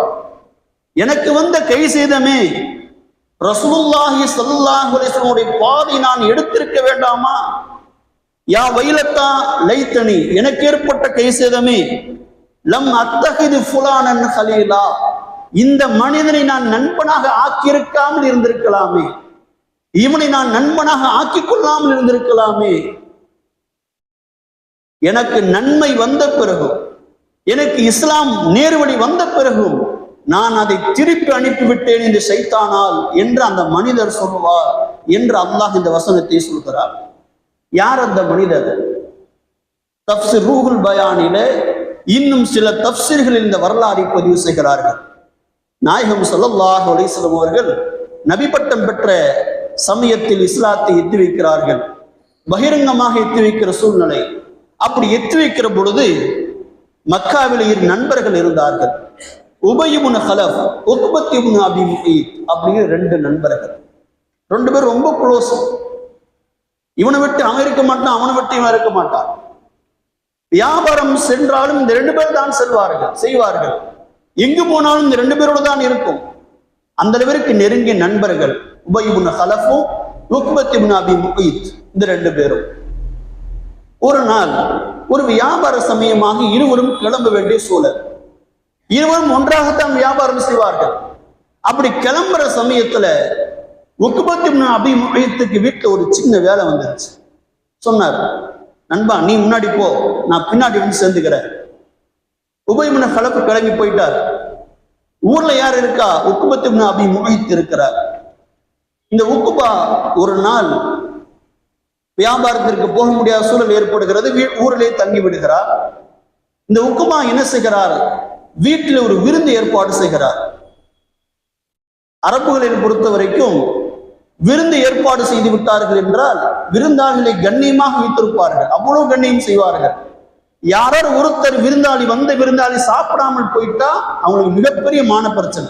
எனக்கு வந்த கை சேதமே, ரசூலுல்லாஹி ஸல்லல்லாஹு அலைஹி வஸல்லம் பாதை நான் எடுத்திருக்க வேண்டாமா? யா வைலத்தா லைத்தனி, எனக்கு ஏற்பட்ட கை சேதமே, லம் அத்தஹிது ஃபுலானன் ஹலீலா, இந்த மனிதனை நான் நண்பனாக ஆக்கியிருக்காமல் இருந்திருக்கலாமே, இவனை நான் நண்பனாக ஆக்கிக் கொள்ளாமல் இருந்திருக்கலாமே. எனக்கு நன்மை வந்த பிறகும், எனக்கு இஸ்லாம் நேர்வழி வந்த பிறகும் நான் அதை திருப்பி அனுப்பிவிட்டேன் இந்த ஷைத்தானால் என்று அந்த மனிதர் சொல்லுவார் என்று அல்லாஹ் இந்த வசனத்தை சொல்கிறார். யார் அந்த மனிதர்? தஃப்ஸீர் ரூஹுல் பயானிலே இன்னும் சில தஃப்ஸீர்களில் இந்த வரலாறை பதிவு செய்கிறார்கள். நாயகம் ஸல்லல்லாஹு அலைஹி வஸல்லம் அவர்கள் நபி பட்டம் பெற்ற சமயத்தில் இஸ்லாத்தை எத்தி வைக்கிறார்கள். பகிரங்கமாக எத்தி வைக்கிற சூழ்நிலை. அப்படி எத்தி வைக்கிற பொழுது மக்காவில் 2 நண்பர்கள் இருந்தார்கள். உபய் இப்னு கலஃப், உக்பத் இப்னு அபி முஈத் அப்படிங்கிற 2 நண்பர்கள். 2 பேரும் ரொம்ப க்ளோஸ். இவனை விட்டு அவன் இருக்க மாட்டான், அவனை விட்டு இவன் இருக்க மாட்டான். வியாபாரம் சென்றாலும் இந்த 2 பேர் தான் செய்வார்கள். எங்கு போனாலும் இந்த 2 பேரோடு தான் இருக்கும். அந்த அளவிற்கு நெருங்கிய நண்பர்கள் உபய் இப்னு கலஃபும் உக்பத் இப்னு அபி முஈத், இந்த 2 பேரும். ஒரு நாள் ஒரு வியாபார சமயமாக இருவரும் கிளம்ப வேண்டிய சூழல். இருவரும் ஒன்றாகத்தான் வியாபாரம் செய்வார்கள். அப்படி கிளம்புற சமயத்துல உக்பத் இப்னு அபி முஈத்துக்கு வீட்டுல ஒரு சின்ன வேலை வந்துருச்சு. சொன்னார், நண்பா நீ முன்னாடி போ, நான் பின்னாடி வந்து சேர்ந்துக்கிறேன். உபய் இப்னு கலஃப் கிளம்பி போயிட்டார். ஊர்ல யார் இருக்கா? உக்பத் இப்னு அபி முஈத் இருக்கிறார். இந்த உக்பா ஒரு நாள் வியாபாரத்திற்கு போக முடியாத சூழல் ஏற்படுகிறது. ஊரிலே தங்கி விடுகிறார். இந்த உக்பா என்ன செய்கிறார்? வீட்டில் ஒரு விருந்து ஏற்பாடு செய்கிறார். அரபுகளை பொறுத்த வரைக்கும் விருந்து ஏற்பாடு செய்து விட்டார்கள் என்றால் விருந்தாளிகளை கண்ணியமாக வைத்திருப்பார்கள், அவ்வளவு கண்ணியம் செய்வார்கள். யாரார் ஒருத்தர் விருந்தாளி சாப்பிடாமல் போயிட்டா அவங்களுக்கு மிகப்பெரிய மான பிரச்சனை.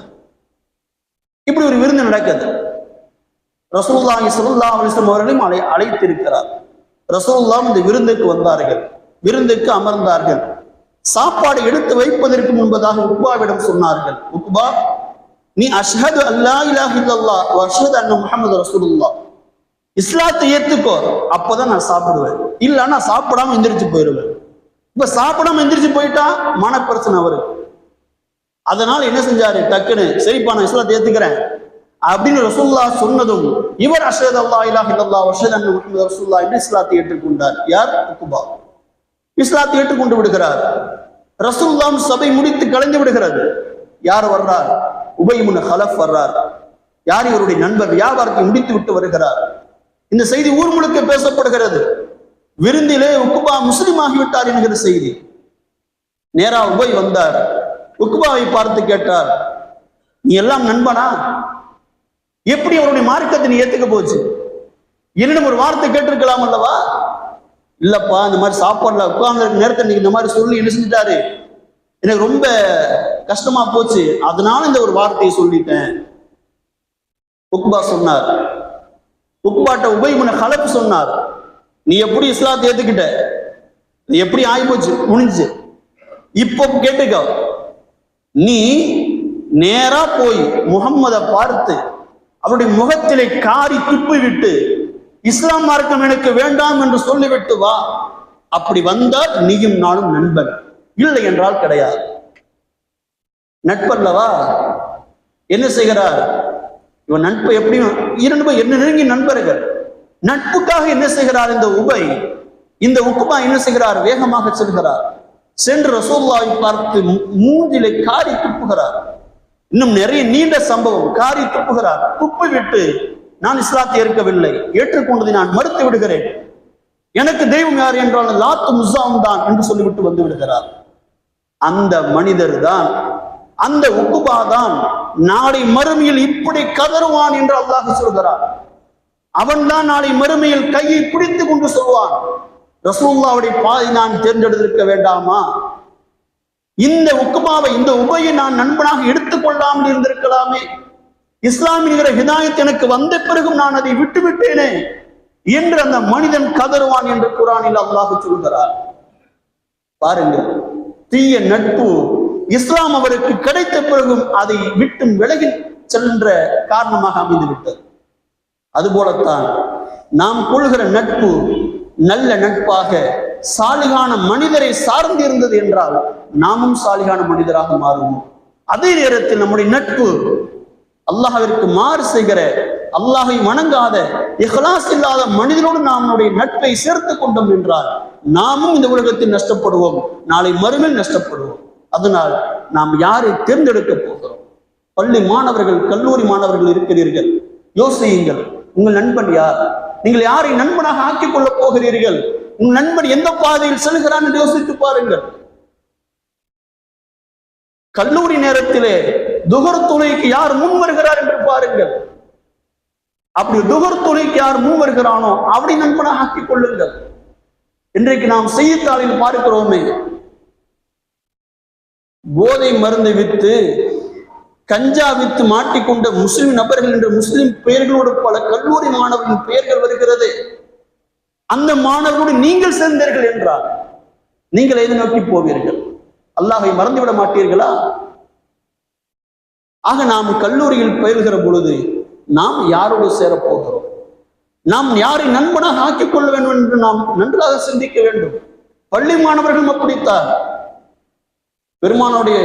இப்படி ஒரு விருந்து நடக்குது. ரசூலுல்லாஹி ஸல்லல்லாஹு அலைஹி வஸல்லம் அவர்களையும் அழைத்திருக்கிறார். ரசூலுல்லாஹ் இந்த விருந்துக்கு வந்தார்கள், விருந்துக்கு அமர்ந்தார்கள். சாப்பாடு எடுத்து வைப்பதற்கு முன்பதாக உக்பாவிடம் சொன்னார்கள், உக்பா நீ அஷ்ஹது அல்லா இலாஹ இல்லல்லாஹ் வ அஷ்ஹது அன்ன முஹம்மது ரசூலுல்லாஹ், இஸ்லாத்தை ஏத்துக்கோ, அப்பதான் நான் சாப்பிடுவேன், இல்லைன்னா சாப்பிடாம எந்திரிச்சு போயிடுவேன். இப்ப சாப்பிடாம எந்திரிச்சு போயிட்டா மனப்பிரச்சனை அவருக்கு. அதனால என்ன செஞ்சாரு? டக்குன்னு சரிப்பா நான் இஸ்லாத்தை ஏத்துக்கிறேன் அப்படின்னு ரசூலுல்லாஹ் சொன்னதும் இவர் அஷ்ஹது அல்லா இலாஹ இல்லல்லாஹ் வ அஷ்ஹது அன்ன முஹம்மது ரசூலுல்லாஹ் என்று இஸ்லாத்தை ஏற்றுக்கொண்டார். யார்? உக்பா. இஸ்லாத்தை ஏற்றுக்கொண்டு விடுகிறார். ரசூலுல்லாஹ் சபை முடித்து கலைந்து விடுகிறது. யார் வர்றார்? உபய் இப்னு கலஃப் வர்றார். யார்? இவருடைய நண்பர். வியாபாரத்தை முடித்து விட்டு வருகிறார். இந்த செய்தி ஊர் முழுக்க பேசப்படுகிறது. விருந்திலே உக்பா முஸ்லிம் ஆகிவிட்டார் என்கிற செய்தி. நேரா உபய் வந்தார். உக்பாவை பார்த்து கேட்டார், நீ எல்லாம் நண்பனா? எப்படி அவருடைய மார்க்கத்தை நீ ஏத்துக்க போச்சு? என்னிடம் ஒரு வார்த்தை கேட்டிருக்கலாம் அல்லவா? இல்லப்பா இந்த மாதிரி சாப்பாடுல உட்கார்ந்து நேரத்தை நீங்க இந்த மாதிரி சொல்லி என்ன செஞ்சுட்டாரு, எனக்கு ரொம்ப கஷ்டமா போச்சு, அதனால இந்த ஒரு வார்த்தையை சொல்லிட்டேன். உக்பா சொன்னார். உக்பாட்ட உபை இப்னு கலப் சொன்னார், நீ எப்படி இஸ்லாத்தை ஏத்துக்கிட்ட, நீ எப்படி ஆயிப்போச்சு முடிஞ்சு, இப்போ கேட்டுக்க, நீ நேரா போய் முகம்மதை பார்த்து அவருடைய முகத்திலே காரி துப்பி விட்டு இஸ்லாம் மார்க்கம் எனக்கு வேண்டாம் என்று சொல்லிவிட்டு வா. அப்படி வந்தால் நீயும் நானும் நண்பன், இல்லை என்றால் கிடையாது. நட்பல்லவா? என்ன செய்கிறார் இவன்? நட்பு எப்படியும் இரண்டு பேர் என்ன நெருங்கி நண்பர்கள். நட்புக்காக என்ன செய்கிறார் இந்த உபை, இந்த உக்பா என்ன செய்கிறார், வேகமாக செல்கிறார். சென்று ரசூலுல்லாஹை பார்த்து மூஞ்சிலே காரி துப்புகிறார். இன்னும் நிறைய நீண்ட சம்பவம். காரி துப்புகிறார். துப்பி விட்டு, நான் இஸ்லாத்தை ஏற்கவில்லை, ஏற்றுக்கொண்டதை நான் மறுத்து விடுகிறேன், எனக்கு தெய்வம் யார் என்றால் லாத்து முஸாம் தான் என்று சொல்லிவிட்டு வந்து விடுகிறார். அந்த மனிதர் தான், அந்த உக்பா தான் நாளை மறுமையில் இப்படி கதறுவான் என்று அல்லாஹ் சொல்கிறார். அவன் தான் நாளை மறுமையில் கையை பிடித்து கொண்டு சொல்வான், ரசூலுல்லாஹ்வுடைய பாதை நான் தேர்ந்தெடுத்திருக்க வேண்டாமா, இந்த உக்பாவை, இந்த உபையை நான் நண்பனாக எடுத்துக்கொள்ளாமல் இருந்திருக்கலாமே, இஸ்லாமிய ஹிதாயத் எனக்கு வந்த பிறகும் நான் அதை விட்டு விட்டேனே என்று அந்த மனிதன் கதறுவான் என்று குர்ஆனில் அல்லாஹ் சொல்கிறார். பாருங்கள், தீய நட்பு இஸ்லாம் அவருக்கு கிடைத்த பிறகும் அதை விட்டு விலகி சென்ற காரணமாக அமைந்து விட்டது. அதுபோலத்தான் நாம் கொள்கிற நட்பு நல்ல நட்பாக சாலிகான மனிதரை சார்ந்து இருந்தது என்றால் நாமும் சாலிகான மனிதராக மாறுவோம். அதே நேரத்தில் நம்முடைய நட்பு அல்லாஹ்விற்கு மாறு செய்கிற, அல்லாஹை வணங்காத, இஹ்லாஸ் இல்லாத மனிதனோடு நம்முடைய நட்பை சேர்த்து கொண்டோம் என்றால் நாமும் இந்த உலகத்தில் நஷ்டப்படுவோம், நாளை மறுமையில் நஷ்டப்படுவோம். அதனால் நாம் யாரை தேர்ந்தெடுக்க போகிறோம்? பள்ளி மாணவர்கள், கல்லூரி மாணவர்கள் இருக்கிறீர்கள், யோசியுங்கள், உங்கள் நண்பன் யார்? நீங்கள் யாரை நண்பனாக ஆக்கிக் கொள்ள போகிறீர்கள்? உங்கள் நண்பன் எந்த பாதையில் செல்கிறான் என்று யோசித்து பாருங்கள். கல்லூரி நேரத்திலே துஹர் தொழுகைக்கு யார் முன் வருகிறார் என்று பாருங்கள். அப்படி துஹர் தொழுகைக்கு யார் முன் வருகிறானோ அப்படி நண்பனாக ஆக்கிக் கொள்ளுங்கள். இன்றைக்கு நாம் செய்தித்தாளில் பார்க்கிறோமே, போதை மருந்து வித்து, கஞ்சா வித்து மாட்டிக்கொண்ட முஸ்லிம் நபர்கள் என்ற முஸ்லிம் பெயர்களோடு பல கல்லூரி மாணவர்களின் பெயர்கள் வருகிறது. அந்த மாணவர்களோடு நீங்கள் சேர்ந்தீர்கள் என்றால் நீங்கள் எதை நோக்கி போவீர்கள்? அல்லாஹை மறந்துவிட மாட்டீர்களா? ஆக நாம் கல்லூரியில் பயில்கிற பொழுது நாம் யாரோடு சேரப்போகிறோம்? நாம் யாரை நண்பனாக ஆக்கிக் கொள்ள வேண்டும் என்று நாம் நன்றாக சிந்திக்க வேண்டும். பள்ளி மாணவர்களும் அப்படித்தான். பெருமானுடைய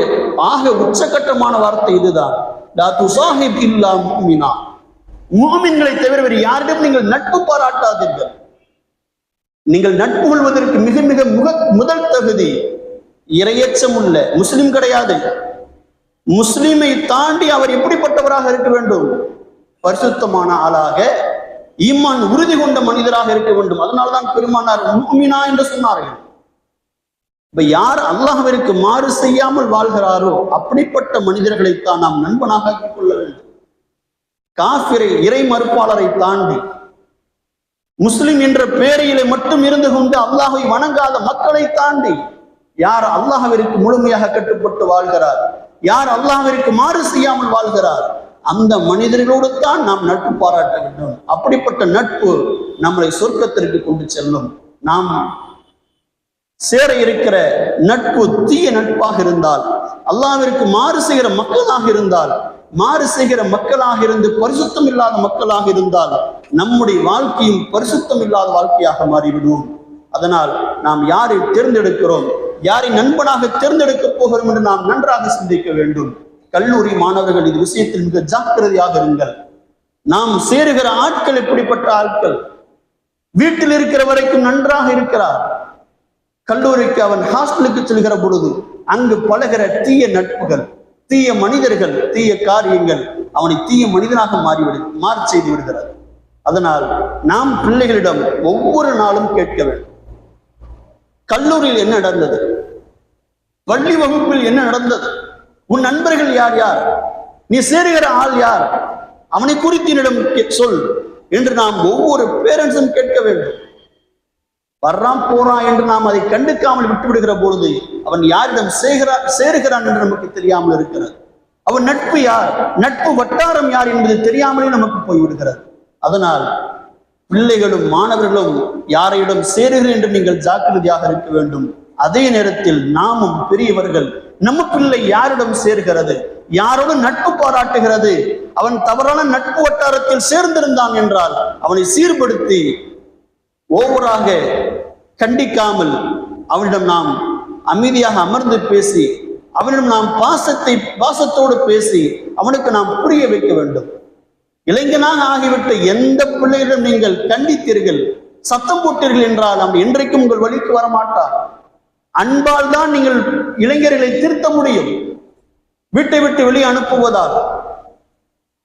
ஆக உச்சகட்டமான வார்த்தை இதுதான், லா துஸாஹிப் இல்லா முஃமினா, முஃமின்களை தவிர வேறு யாரிடம் நீங்கள் நட்பு பாராட்டாதீர்கள். நீங்கள் நட்பு கொள்வதற்கு மிக மிக முதல் தகுதி இரையச்சம் உள்ள முஸ்லிம் கிடையாது. முஸ்லிமை தாண்டி அவர் எப்படிப்பட்டவராக இருக்க வேண்டும்? பரிசுத்தமான ஆளாக, ஈமான் உறுதி கொண்ட மனிதராக இருக்க வேண்டும். அதனால்தான் பெருமானார் முஃமினா என்று சொன்னார்கள். இப்ப யார் அல்லாஹ்விற்கு மாறு செய்யாமல் வாழ்கிறாரோ அப்படிப்பட்ட மனிதர்களைத்தான் நாம் நண்பனாக ஆக்கிக் கொள்ள வேண்டும். காஃபிரை, இறை மறுப்பாளரை தாண்டி முஸ்லிம் என்ற பேரையிலே மட்டும் இருந்து கொண்டு அல்லாஹை வணங்காத மக்களை தாண்டி யார் அல்லாஹ்விற்கு முழுமையாக கட்டுப்பட்டு வாழ்கிறார், யார் அல்லாஹ்விற்கு மாறு செய்யாமல் வாழ்கிறார், அந்த மனிதர்களோடு தான் நாம் நட்பு பாராட்ட வேண்டும். அப்படிப்பட்ட நட்பு நம்மளை சொர்க்கத்திற்கு கொண்டு செல்லும். நாம் சேர இருக்கிற நட்பு தீய நட்பாக இருந்தால், அல்லாஹ்விற்கு மாறு செய்கிற மக்களாக இருந்தால், மாறு செய்கிற மக்களாக இருந்து பரிசுத்தம் இல்லாத மக்களாக இருந்தால் நம்முடைய வாழ்க்கையும் பரிசுத்தம் இல்லாத வாழ்க்கையாக மாறிவிடுவோம். அதனால் நாம் யாரை தேர்ந்தெடுக்கிறோம், யாரை நண்பனாக தேர்ந்தெடுக்க போகிறோம் என்று நாம் நன்றாக சிந்திக்க வேண்டும். கல்லூரி மாணவர்கள் இது விஷயத்தில் மிக ஜாக்கிரதையாக இருங்கள். நாம் சேருகிற ஆட்கள் எப்படிப்பட்ட ஆட்கள்? வீட்டில் இருக்கிற வரைக்கும் நன்றாக இருக்கிறார், கல்லூரிக்கு அவன் ஹாஸ்டலுக்கு செல்கிற பொழுது அங்கு பழகிற தீய நட்புகள், தீய மனிதர்கள், தீய காரியங்கள் அவனை தீய மனிதனாக மாறி செய்து விடுகிறது. அதனால் நாம் பிள்ளைகளிடம் ஒவ்வொரு நாளும் கேட்க வேண்டும், கல்லூரியில் என்ன நடந்தது, பள்ளி வகுப்பில் என்ன நடந்தது, உன் நண்பர்கள் யார் யார், நீ சேருகிற ஆள் யார், அவனை குறித்து என்னிடம் சொல் என்று நாம் ஒவ்வொரு பேரண்ட்ஸும் கேட்க வேண்டும். வர்றான் போறான் என்று நாம் அதை கண்டுக்காமல் விட்டு விடுகிற பொழுது அவன் யாரிடம் சேருகிறான் என்று நமக்கு தெரியாமல் இருக்கிறது. அவன் நட்பு யார், நட்பு வட்டாரம் யார் என்பது தெரியாமலே நமக்கு போய்விடுகிறது. அதனால் பிள்ளைகளும் மாணவர்களும் யாரையிடம் சேருகிறேன் என்று நீங்கள் ஜாக்கிரதையாக இருக்க வேண்டும். அதே நேரத்தில் நாமும் பெரியவர்கள் நம்ம பிள்ளை யாரிடம் சேர்கிறது, யாரோடு நட்பு பாராட்டுகிறது, அவன் தவறான நட்பு வட்டாரத்தில் சேர்ந்திருந்தான் என்றால் அவனை சீர்படுத்தி ஓவராக கண்டிக்காமல் அவனிடம் நாம் அமைதியாக அமர்ந்து பேசி அவனிடம் நாம் பாசத்தோடு பேசி அவனுக்கு நாம் புரிய வைக்க வேண்டும். இளைஞனாக ஆகிவிட்ட எந்த பிள்ளையிடம் நீங்கள் கண்டித்தீர்கள், சத்தம் போட்டீர்கள் என்றால் அவன் என்றைக்கும் உங்கள் வழிக்கு வரமாட்டார். அன்பால் தான் நீங்கள் இளைஞர்களை திருத்த முடியும். வீட்டை விட்டு வெளியே அனுப்புவதால்,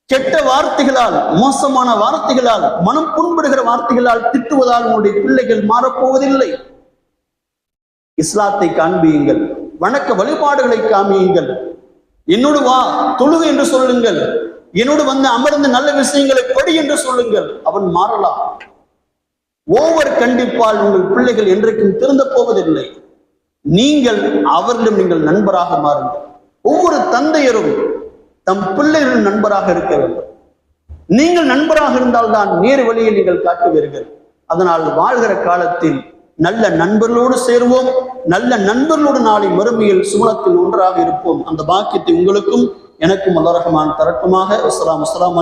கெட்ட வார்த்தைகளால், மோசமான வார்த்தைகளால், மனம் புண்படுகிற வார்த்தைகளால் திட்டுவதால் உங்களுடைய பிள்ளைகள் மாறப்போவதில்லை. இஸ்லாத்தை காண்பியுங்கள், வணக்க வழிபாடுகளை காமியுங்கள். என்னோடு வா தொழுகு என்று சொல்லுங்கள், என்னோடு வந்து அமர்ந்து நல்ல விஷயங்களை படி என்று சொல்லுங்கள், அவன் மாறலாம். ஒவ்வொரு கண்டிப்பால் உங்கள் பிள்ளைகள் என்றைக்கும் திருந்த போவதில்லை. நீங்கள் அவர்களிடம் நீங்கள் நண்பராக மாறுங்கள். ஒவ்வொரு தந்தையரும் தம் பிள்ளைகளின் நண்பராக இருக்க வேண்டும். நீங்கள் நண்பராக இருந்தால்தான் நேர் வழியை நீங்கள் காட்டுவீர்கள். அதனால் வாழ்கிற காலத்தில் நல்ல நண்பர்களோடு சேருவோம், நல்ல நண்பர்களோடு நாளை மறுமையில் சுவனத்தில் ஒன்றாக இருப்போம். அந்த பாக்கியத்தை உங்களுக்கும் எனக்கும் அல்லாஹ் ரஹ்மான் தரட்டுமாக. அஸ்ஸலாமு அலைக்கும்.